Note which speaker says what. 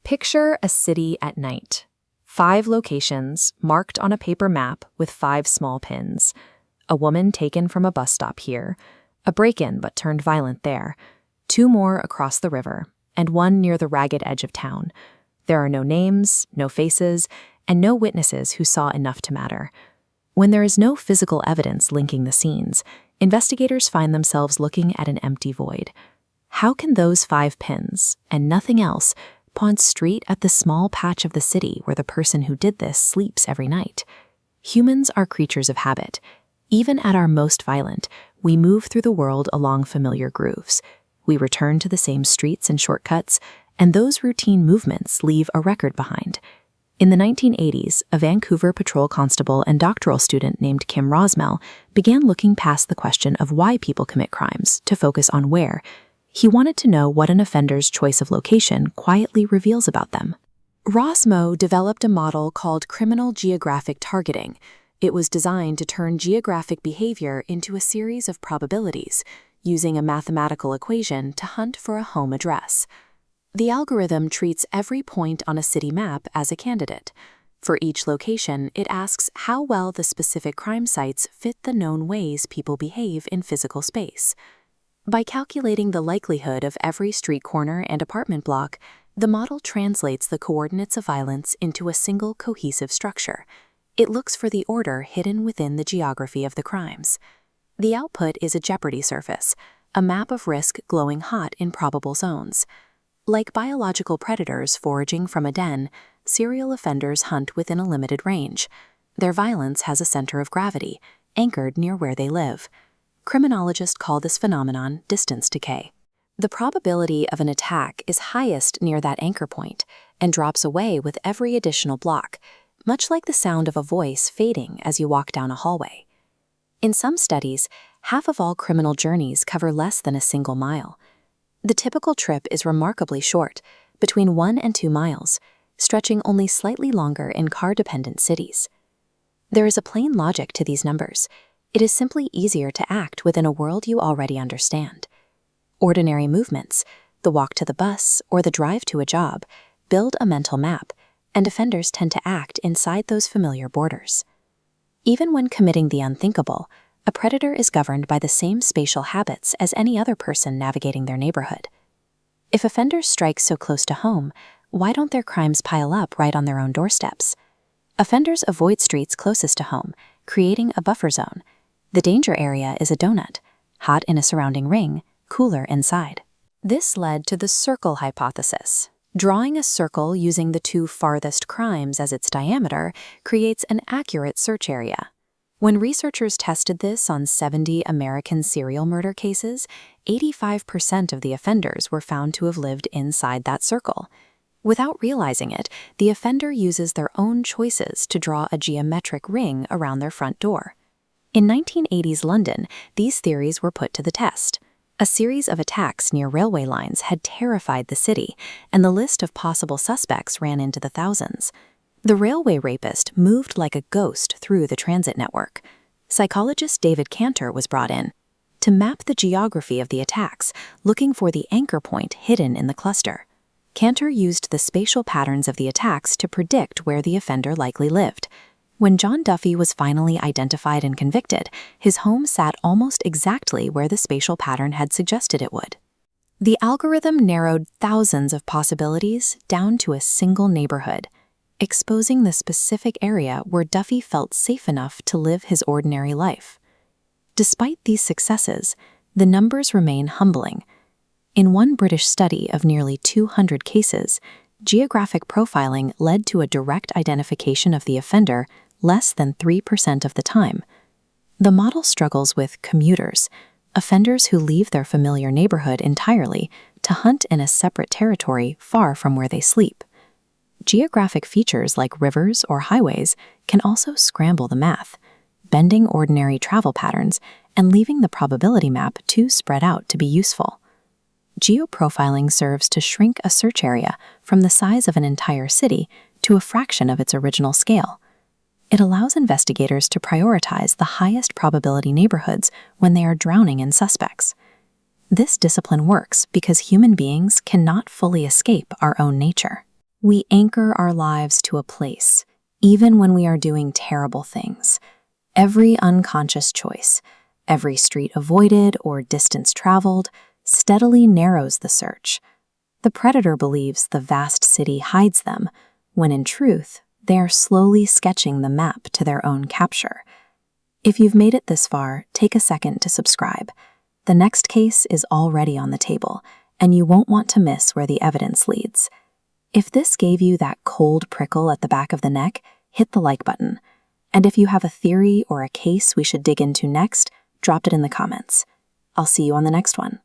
Speaker 1: Picture a city at night. 5 locations marked on a paper map with 5 small pins. A woman taken from a bus stop here, a break-in but turned violent there, 2 more across the river, and 1 near the ragged edge of town. There are no names, no faces, and no witnesses who saw enough to matter. When there is no physical evidence linking the scenes, investigators find themselves looking at an empty void. How can those 5 pins, and nothing else, point straight at the small patch of the city where the person who did this sleeps every night? Humans are creatures of habit. Even at our most violent, we move through the world along familiar grooves. We return to the same streets and shortcuts, and those routine movements leave a record behind. In the 1980s, a Vancouver patrol constable and doctoral student named Kim Rossmo began looking past the question of why people commit crimes to focus on where. He wanted to know what an offender's choice of location quietly reveals about them. Rossmo developed a model called Criminal Geographic Targeting. It was designed to turn geographic behavior into a series of probabilities, using a mathematical equation to hunt for a home address. The algorithm treats every point on a city map as a candidate. For each location, it asks how well the specific crime sites fit the known ways people behave in physical space. By calculating the likelihood of every street corner and apartment block, the model translates the coordinates of violence into a single cohesive structure. It looks for the order hidden within the geography of the crimes. The output is a Jeopardy surface, a map of risk glowing hot in probable zones. Like biological predators foraging from a den, serial offenders hunt within a limited range. Their violence has a center of gravity, anchored near where they live. Criminologists call this phenomenon distance decay. The probability of an attack is highest near that anchor point and drops away with every additional block, much like the sound of a voice fading as you walk down a hallway. In some studies, half of all criminal journeys cover less than a single mile. The typical trip is remarkably short, between 1 and 2 miles, stretching only slightly longer in car-dependent cities. There is a plain logic to these numbers. It is simply easier to act within a world you already understand. Ordinary movements, the walk to the bus or the drive to a job, build a mental map, and offenders tend to act inside those familiar borders. Even when committing the unthinkable, a predator is governed by the same spatial habits as any other person navigating their neighborhood. If offenders strike so close to home, why don't their crimes pile up right on their own doorsteps? Offenders avoid streets closest to home, creating a buffer zone. The danger area is a donut, hot in a surrounding ring, cooler inside. This led to the circle hypothesis. Drawing a circle using the 2 farthest crimes as its diameter creates an accurate search area. When researchers tested this on 70 American serial murder cases, 85% of the offenders were found to have lived inside that circle. Without realizing it, the offender uses their own choices to draw a geometric ring around their front door. In 1980s London, these theories were put to the test. A series of attacks near railway lines had terrified the city, and the list of possible suspects ran into the thousands. The Railway Rapist moved like a ghost through the transit network. Psychologist David Cantor was brought in to map the geography of the attacks, looking for the anchor point hidden in the cluster. Cantor used the spatial patterns of the attacks to predict where the offender likely lived. When John Duffy was finally identified and convicted, his home sat almost exactly where the spatial pattern had suggested it would. The algorithm narrowed thousands of possibilities down to a single neighborhood, exposing the specific area where Duffy felt safe enough to live his ordinary life. Despite these successes, the numbers remain humbling. In one British study of nearly 200 cases, geographic profiling led to a direct identification of the offender less than 3% of the time. The model struggles with commuters, offenders who leave their familiar neighborhood entirely to hunt in a separate territory far from where they sleep. Geographic features like rivers or highways can also scramble the math, bending ordinary travel patterns and leaving the probability map too spread out to be useful. Geoprofiling serves to shrink a search area from the size of an entire city to a fraction of its original scale. It allows investigators to prioritize the highest probability neighborhoods when they are drowning in suspects. This discipline works because human beings cannot fully escape our own nature. We anchor our lives to a place, even when we are doing terrible things. Every unconscious choice, every street avoided or distance traveled, steadily narrows the search. The predator believes the vast city hides them, when in truth, they are slowly sketching the map to their own capture. If you've made it this far, take a second to subscribe. The next case is already on the table, and you won't want to miss where the evidence leads. If this gave you that cold prickle at the back of the neck, hit the like button. And if you have a theory or a case we should dig into next, drop it in the comments. I'll see you on the next one.